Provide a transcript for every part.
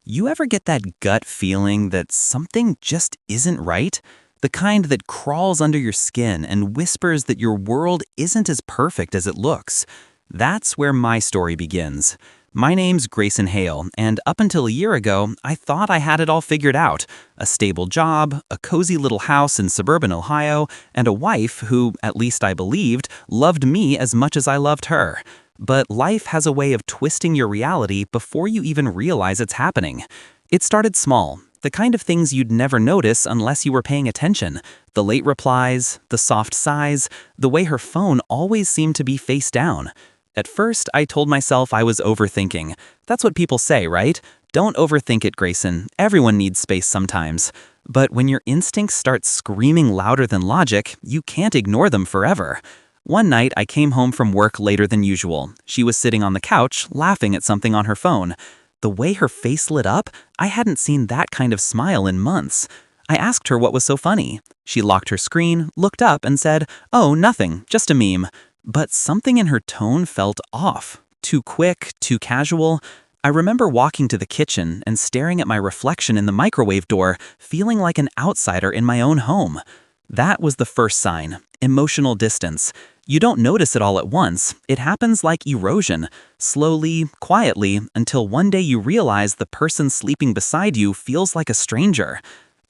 You ever get that gut feeling that something just isn't right? The kind that crawls under your skin and whispers that your world isn't as perfect as it looks. That's where my story begins. My name's Grayson Hale, and up until a year ago, I thought I had it all figured out. A stable job, a cozy little house in suburban Ohio, and a wife who, at least I believed, loved me as much as I loved her. But life has a way of twisting your reality before you even realize it's happening. It started small, the kind of things you'd never notice unless you were paying attention. The late replies, the soft sighs, the way her phone always seemed to be face down. At first, I told myself I was overthinking. That's what people say, right? Don't overthink it, Grayson. Everyone needs space sometimes. But when your instincts start screaming louder than logic, you can't ignore them forever. One night, I came home from work later than usual. She was sitting on the couch, laughing at something on her phone. The way her face lit up, I hadn't seen that kind of smile in months. I asked her what was so funny. She locked her screen, looked up, and said, "Oh, nothing, just a meme." But something in her tone felt off. Too quick, too casual. I remember walking to the kitchen and staring at my reflection in the microwave door, feeling like an outsider in my own home. That was the first sign, emotional distance. You don't notice it all at once. It happens like erosion, slowly, quietly, until one day you realize the person sleeping beside you feels like a stranger.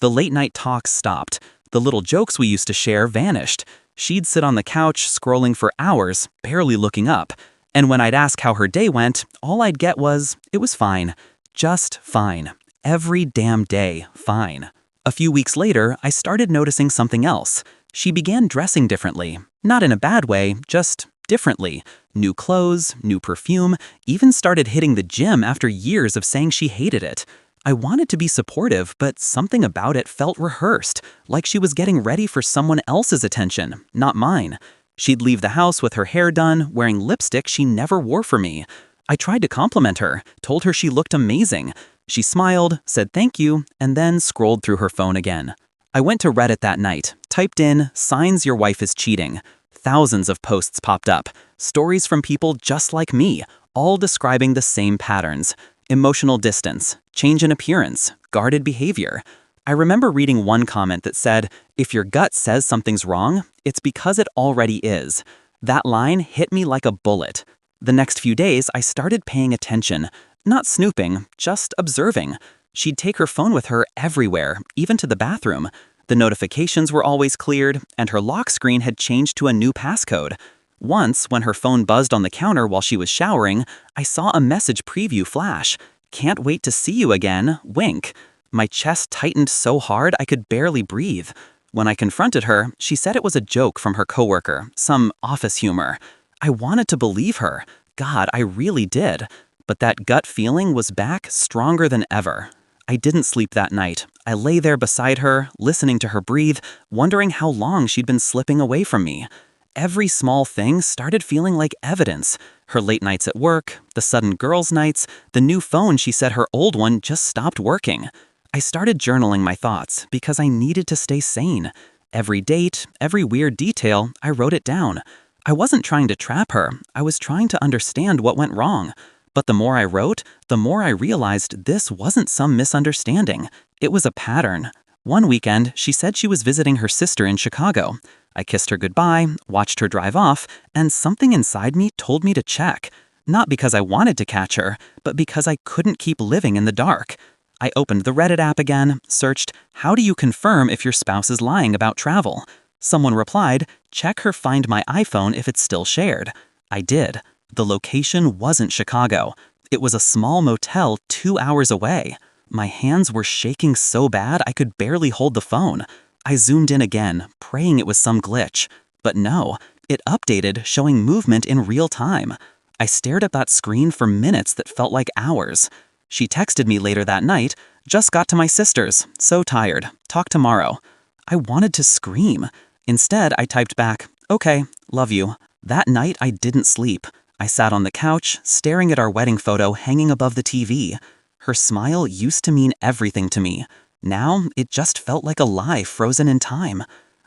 The late-night talks stopped. The little jokes we used to share vanished. She'd sit on the couch, scrolling for hours, barely looking up. And when I'd ask how her day went, all I'd get was, "It was fine. Just fine. Every damn day, fine." A few weeks later, I started noticing something else. She began dressing differently. Not in a bad way, just differently. New clothes, new perfume, even started hitting the gym after years of saying she hated it. I wanted to be supportive, but something about it felt rehearsed, like she was getting ready for someone else's attention, not mine. She'd leave the house with her hair done, wearing lipstick she never wore for me. I tried to compliment her, told her she looked amazing. She smiled, said thank you, and then scrolled through her phone again. I went to Reddit that night, typed in, "Signs your wife is cheating." Thousands of posts popped up, stories from people just like me, all describing the same patterns. Emotional distance, change in appearance, guarded behavior. I remember reading one comment that said, "If your gut says something's wrong, it's because it already is." That line hit me like a bullet. The next few days, I started paying attention. Not snooping, just observing. She'd take her phone with her everywhere, even to the bathroom. The notifications were always cleared, and her lock screen had changed to a new passcode. Once, when her phone buzzed on the counter while she was showering, I saw a message preview flash. "Can't wait to see you again, wink." My chest tightened so hard I could barely breathe. When I confronted her, she said it was a joke from her coworker, some office humor. I wanted to believe her. God, I really did. But that gut feeling was back stronger than ever. I didn't sleep that night. I lay there beside her, listening to her breathe, wondering how long she'd been slipping away from me. Every small thing started feeling like evidence. Her late nights at work, the sudden girls' nights, the new phone she said her old one just stopped working. I started journaling my thoughts because I needed to stay sane. Every date, every weird detail, I wrote it down. I wasn't trying to trap her. I was trying to understand what went wrong. But the more I wrote, the more I realized this wasn't some misunderstanding. It was a pattern. One weekend, she said she was visiting her sister in Chicago. I kissed her goodbye, watched her drive off, and something inside me told me to check. Not because I wanted to catch her, but because I couldn't keep living in the dark. I opened the Reddit app again, searched, "How do you confirm if your spouse is lying about travel?" Someone replied, "Check her Find My iPhone if it's still shared." I did. The location wasn't Chicago. It was a small motel 2 hours away. My hands were shaking so bad I could barely hold the phone. I zoomed in again, praying it was some glitch. But no, it updated, showing movement in real time. I stared at that screen for minutes that felt like hours. She texted me later that night, "Just got to my sister's. So tired. Talk tomorrow." I wanted to scream. Instead, I typed back, "Okay, love you." That night, I didn't sleep. I sat on the couch, staring at our wedding photo hanging above the TV. Her smile used to mean everything to me. Now, it just felt like a lie frozen in time.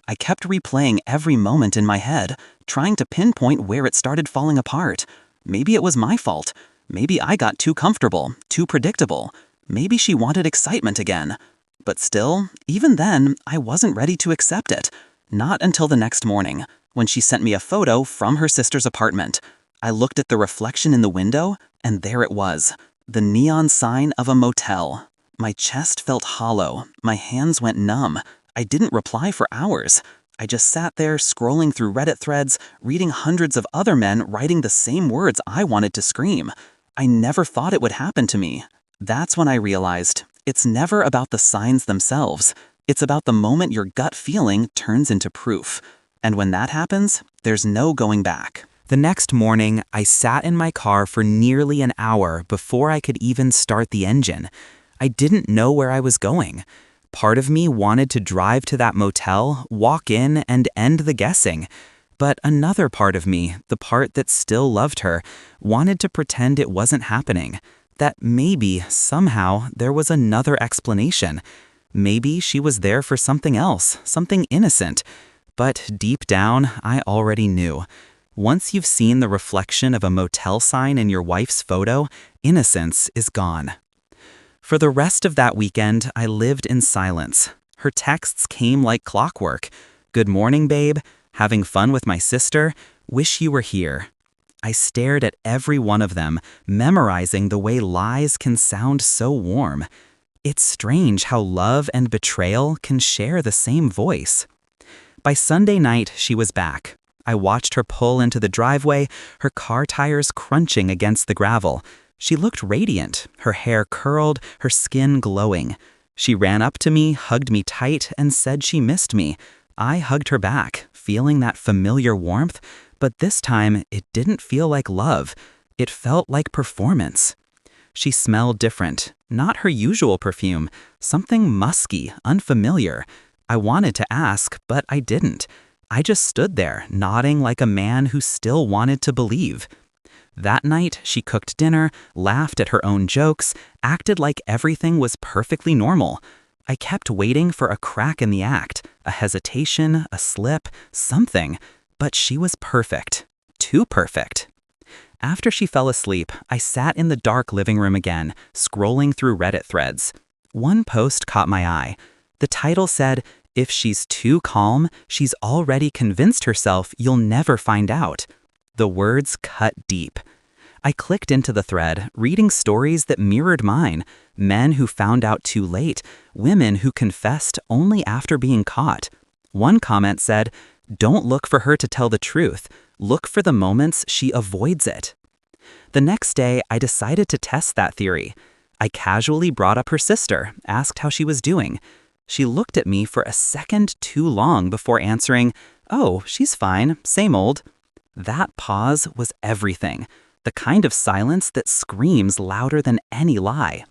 I kept replaying every moment in my head, trying to pinpoint where it started falling apart. Maybe it was my fault. Maybe I got too comfortable, too predictable. Maybe she wanted excitement again. But still, even then, I wasn't ready to accept it. Not until the next morning, when she sent me a photo from her sister's apartment. I looked at the reflection in the window, and there it was, the neon sign of a motel. My chest felt hollow, my hands went numb. I didn't reply for hours. I just sat there scrolling through Reddit threads, reading hundreds of other men writing the same words I wanted to scream. I never thought it would happen to me. That's when I realized it's never about the signs themselves. It's about the moment your gut feeling turns into proof. And when that happens, there's no going back. The next morning, I sat in my car for nearly an hour before I could even start the engine. I didn't know where I was going. Part of me wanted to drive to that motel, walk in, and end the guessing. But another part of me, the part that still loved her, wanted to pretend it wasn't happening. That maybe, somehow, there was another explanation. Maybe she was there for something else, something innocent. But deep down, I already knew. Once you've seen the reflection of a motel sign in your wife's photo, innocence is gone. For the rest of that weekend, I lived in silence. Her texts came like clockwork. Good morning, babe. Having fun with my sister. Wish you were here. I stared at every one of them, memorizing the way lies can sound so warm. It's strange how love and betrayal can share the same voice. By Sunday night, she was back. I watched her pull into the driveway, her car tires crunching against the gravel. She looked radiant, her hair curled, her skin glowing. She ran up to me, hugged me tight, and said she missed me. I hugged her back, feeling that familiar warmth, but this time it didn't feel like love. It felt like performance. She smelled different, not her usual perfume, something musky, unfamiliar. I wanted to ask, but I didn't. I just stood there, nodding like a man who still wanted to believe. That night, she cooked dinner, laughed at her own jokes, acted like everything was perfectly normal. I kept waiting for a crack in the act, a hesitation, a slip, something. But she was perfect. Too perfect. After she fell asleep, I sat in the dark living room again, scrolling through Reddit threads. One post caught my eye. The title said, "If she's too calm, she's already convinced herself you'll never find out." The words cut deep. I clicked into the thread, reading stories that mirrored mine. Men who found out too late, women who confessed only after being caught. One comment said, "Don't look for her to tell the truth. Look for the moments she avoids it." The next day, I decided to test that theory. I casually brought up her sister, asked how she was doing. She looked at me for a second too long before answering, "Oh, she's fine, same old." That pause was everything, the kind of silence that screams louder than any lie.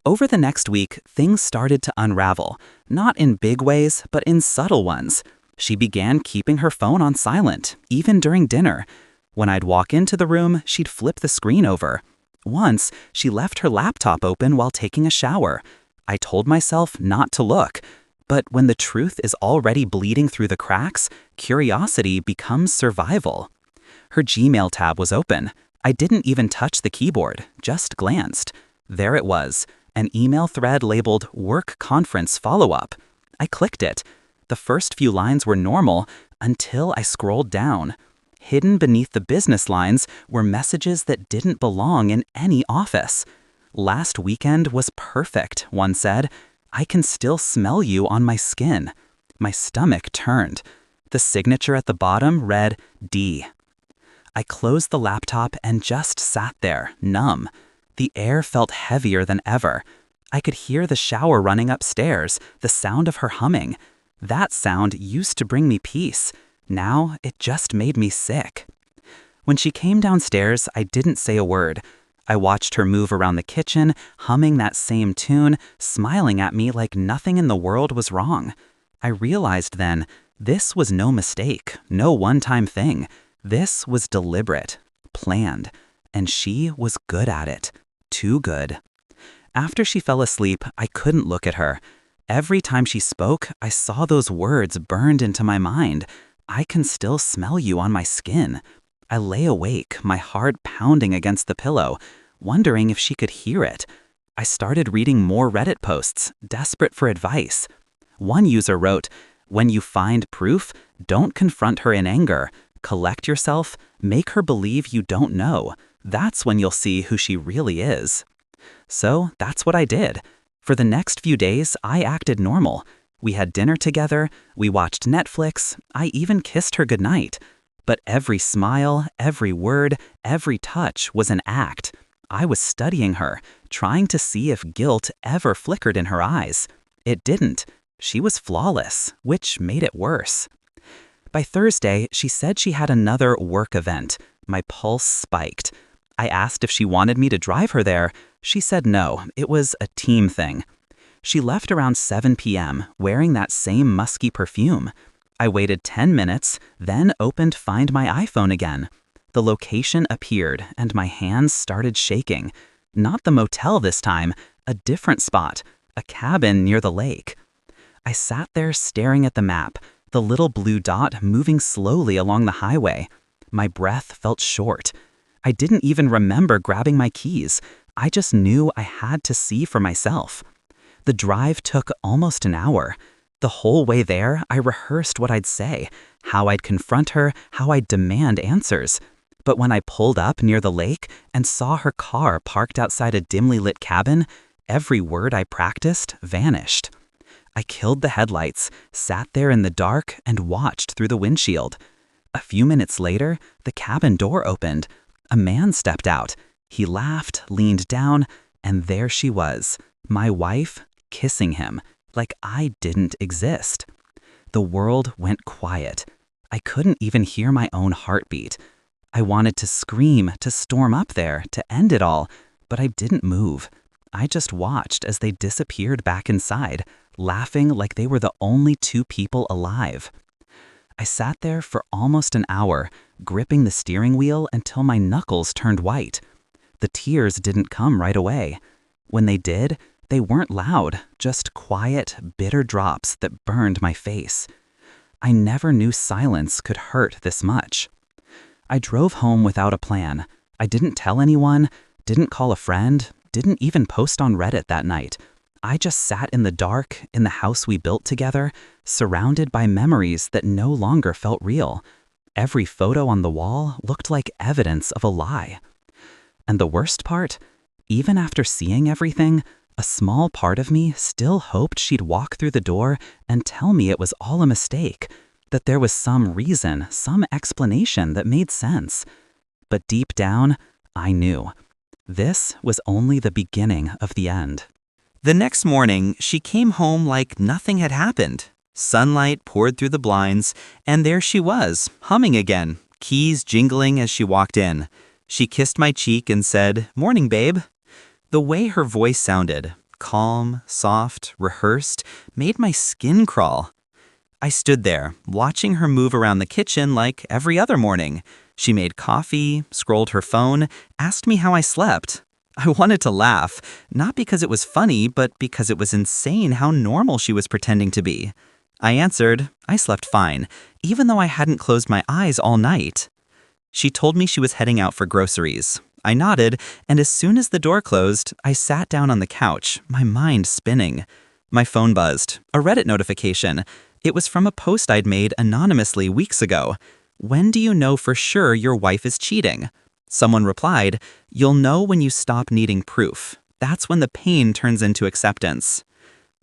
Over the next week, things started to unravel, not in big ways, but in subtle ones. She began keeping her phone on silent, even during dinner. When I'd walk into the room, she'd flip the screen over. Once, she left her laptop open while taking a shower. I told myself not to look. But when the truth is already bleeding through the cracks, curiosity becomes survival. Her Gmail tab was open. I didn't even touch the keyboard, just glanced. There it was, an email thread labeled Work Conference Follow-up. I clicked it. The first few lines were normal until I scrolled down. Hidden beneath the business lines were messages that didn't belong in any office. "Last weekend was perfect," one said. "I can still smell you on my skin." My stomach turned. The signature at the bottom read D. I closed the laptop and just sat there, numb. The air felt heavier than ever. I could hear the shower running upstairs, the sound of her humming. That sound used to bring me peace. Now it just made me sick. When she came downstairs, I didn't say a word. I watched her move around the kitchen, humming that same tune, smiling at me like nothing in the world was wrong. I realized then, this was no mistake, no one-time thing. This was deliberate, planned, and she was good at it. Too good. After she fell asleep, I couldn't look at her. Every time she spoke, I saw those words burned into my mind. "I can still smell you on my skin." I lay awake, my heart pounding against the pillow, wondering if she could hear it. I started reading more Reddit posts, desperate for advice. One user wrote, "When you find proof, don't confront her in anger. Collect yourself, make her believe you don't know. That's when you'll see who she really is." So that's what I did. For the next few days, I acted normal. We had dinner together, we watched Netflix, I even kissed her goodnight. But every smile, every word, every touch was an act. I was studying her, trying to see if guilt ever flickered in her eyes. It didn't. She was flawless, which made it worse. By Thursday, she said she had another work event. My pulse spiked. I asked if she wanted me to drive her there. She said no, it was a team thing. She left around 7 p.m., wearing that same musky perfume. I waited 10 minutes, then opened Find My iPhone again. The location appeared, and my hands started shaking. Not the motel this time, a different spot, a cabin near the lake. I sat there staring at the map, the little blue dot moving slowly along the highway. My breath felt short. I didn't even remember grabbing my keys. I just knew I had to see for myself. The drive took almost an hour. The whole way there, I rehearsed what I'd say, how I'd confront her, how I'd demand answers. But when I pulled up near the lake and saw her car parked outside a dimly lit cabin, every word I practiced vanished. I killed the headlights, sat there in the dark, and watched through the windshield. A few minutes later, the cabin door opened. A man stepped out. He laughed, leaned down, and there she was, my wife, kissing him, like I didn't exist. The world went quiet. I couldn't even hear my own heartbeat. I wanted to scream, to storm up there, to end it all, but I didn't move. I just watched as they disappeared back inside, laughing like they were the only two people alive. I sat there for almost an hour, gripping the steering wheel until my knuckles turned white. The tears didn't come right away. When they did, they weren't loud, just quiet, bitter drops that burned my face. I never knew silence could hurt this much. I drove home without a plan. I didn't tell anyone, didn't call a friend, didn't even post on Reddit that night. I just sat in the dark, in the house we built together, surrounded by memories that no longer felt real. Every photo on the wall looked like evidence of a lie. And the worst part? Even after seeing everything, a small part of me still hoped she'd walk through the door and tell me it was all a mistake, that there was some reason, some explanation that made sense. But deep down, I knew. This was only the beginning of the end. The next morning, she came home like nothing had happened. Sunlight poured through the blinds, and there she was, humming again, keys jingling as she walked in. She kissed my cheek and said, "Morning, babe." The way her voice sounded, calm, soft, rehearsed, made my skin crawl. I stood there, watching her move around the kitchen like every other morning. She made coffee, scrolled her phone, asked me how I slept. I wanted to laugh, not because it was funny, but because it was insane how normal she was pretending to be. I answered, I slept fine, even though I hadn't closed my eyes all night. She told me she was heading out for groceries. I nodded, and as soon as the door closed, I sat down on the couch, my mind spinning. My phone buzzed, a Reddit notification. It was from a post I'd made anonymously weeks ago. When do you know for sure your wife is cheating? Someone replied, "You'll know when you stop needing proof. That's when the pain turns into acceptance."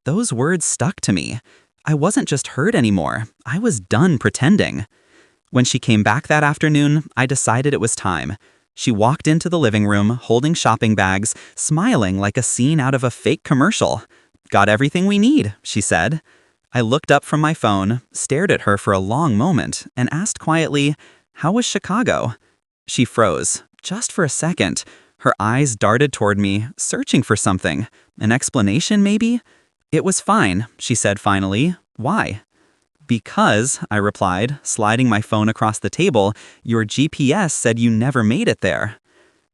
Those words stuck to me. I wasn't just hurt anymore. I was done pretending. When she came back that afternoon, I decided it was time. She walked into the living room, holding shopping bags, smiling like a scene out of a fake commercial. "Got everything we need," she said. I looked up from my phone, stared at her for a long moment, and asked quietly, "How was Chicago?" She froze, just for a second. Her eyes darted toward me, searching for something. An explanation, maybe? "It was fine," she said finally. "Why?" "Because," I replied, sliding my phone across the table, "your GPS said you never made it there."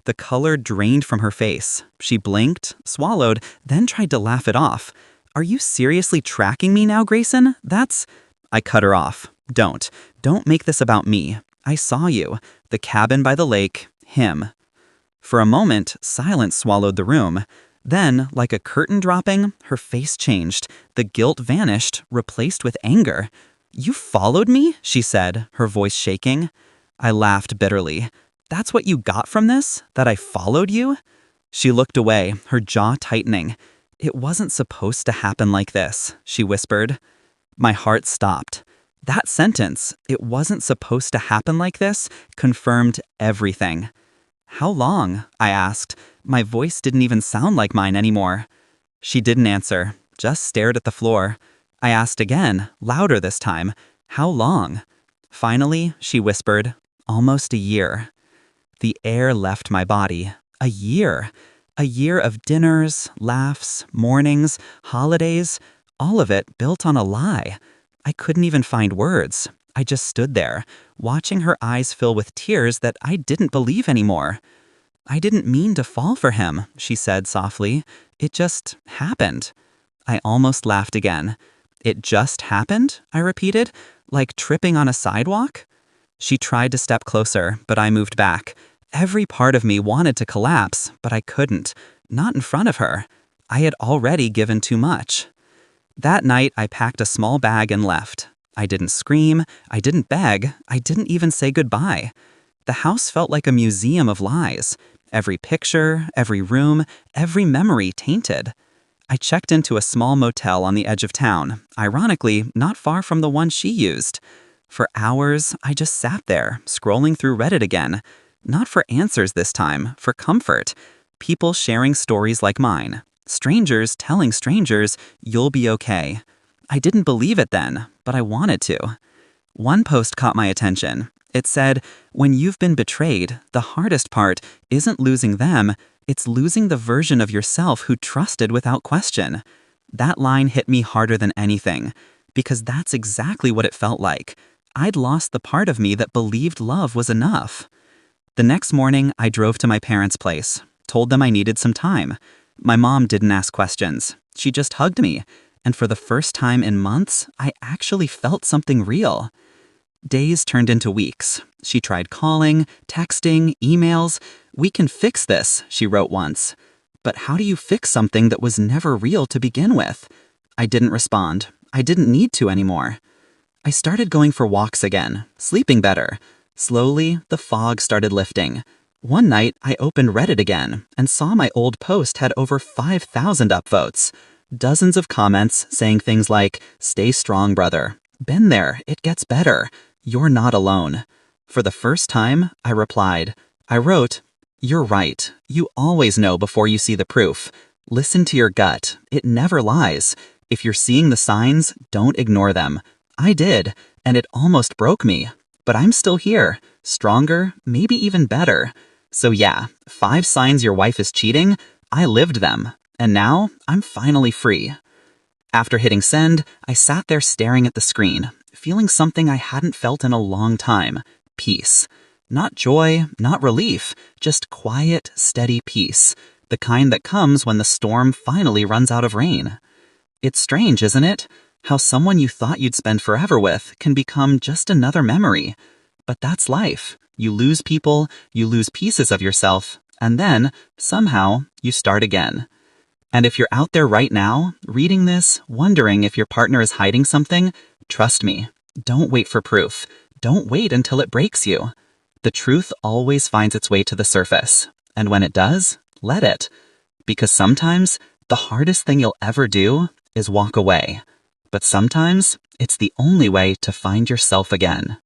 The color drained from her face. She blinked, swallowed, then tried to laugh it off. "Are you seriously tracking me now, Grayson? That's—" I cut her off. Don't make this about me. I saw you. The cabin by the lake. Him." For a moment, silence swallowed the room. Then, like a curtain dropping, her face changed. The guilt vanished, replaced with anger. "You followed me?" she said, her voice shaking. I laughed bitterly. "That's what you got from this? That I followed you?" She looked away, her jaw tightening. "It wasn't supposed to happen like this," she whispered. My heart stopped. That sentence, "it wasn't supposed to happen like this," confirmed everything. "How long?" I asked. My voice didn't even sound like mine anymore. She didn't answer, just stared at the floor. I asked again, louder this time, "How long?" Finally, she whispered, "Almost a year." The air left my body. A year. A year of dinners, laughs, mornings, holidays, all of it built on a lie. I couldn't even find words. I just stood there, watching her eyes fill with tears that I didn't believe anymore. "I didn't mean to fall for him," she said softly. "It just happened." I almost laughed again. "It just happened?" I repeated, "like tripping on a sidewalk?" She tried to step closer, but I moved back. Every part of me wanted to collapse, but I couldn't. Not in front of her. I had already given too much. That night, I packed a small bag and left. I didn't scream, I didn't beg, I didn't even say goodbye. The house felt like a museum of lies. Every picture, every room, every memory tainted. I checked into a small motel on the edge of town, ironically, not far from the one she used. For hours, I just sat there, scrolling through Reddit again. Not for answers this time, for comfort. People sharing stories like mine. Strangers telling strangers, "You'll be okay." I didn't believe it then, but I wanted to. One post caught my attention. It said, "When you've been betrayed, the hardest part isn't losing them, it's losing the version of yourself who trusted without question." That line hit me harder than anything, because that's exactly what it felt like. I'd lost the part of me that believed love was enough. The next morning, I drove to my parents' place, told them I needed some time. My mom didn't ask questions. She just hugged me, and for the first time in months, I actually felt something real. Days turned into weeks. She tried calling, texting, emails. "We can fix this," she wrote once. But how do you fix something that was never real to begin with? I didn't respond. I didn't need to anymore. I started going for walks again, sleeping better. Slowly, the fog started lifting. One night, I opened Reddit again and saw my old post had over 5,000 upvotes. Dozens of comments saying things like, "Stay strong, brother. Been there. It gets better. You're not alone." For the first time, I replied. I wrote, "You're right. You always know before you see the proof. Listen to your gut. It never lies. If you're seeing the signs, don't ignore them." I did, and it almost broke me. But I'm still here, stronger, maybe even better. So yeah, 5 signs your wife is cheating, I lived them. And now, I'm finally free. After hitting send, I sat there staring at the screen, feeling something I hadn't felt in a long time. Peace. Not joy, not relief, just quiet, steady peace. The kind that comes when the storm finally runs out of rain. It's strange, isn't it? How someone you thought you'd spend forever with can become just another memory. But that's life. You lose people, you lose pieces of yourself, and then, somehow, you start again. And if you're out there right now, reading this, wondering if your partner is hiding something, trust me, don't wait for proof. Don't wait until it breaks you. The truth always finds its way to the surface. And when it does, let it. Because sometimes, the hardest thing you'll ever do is walk away. But sometimes, it's the only way to find yourself again.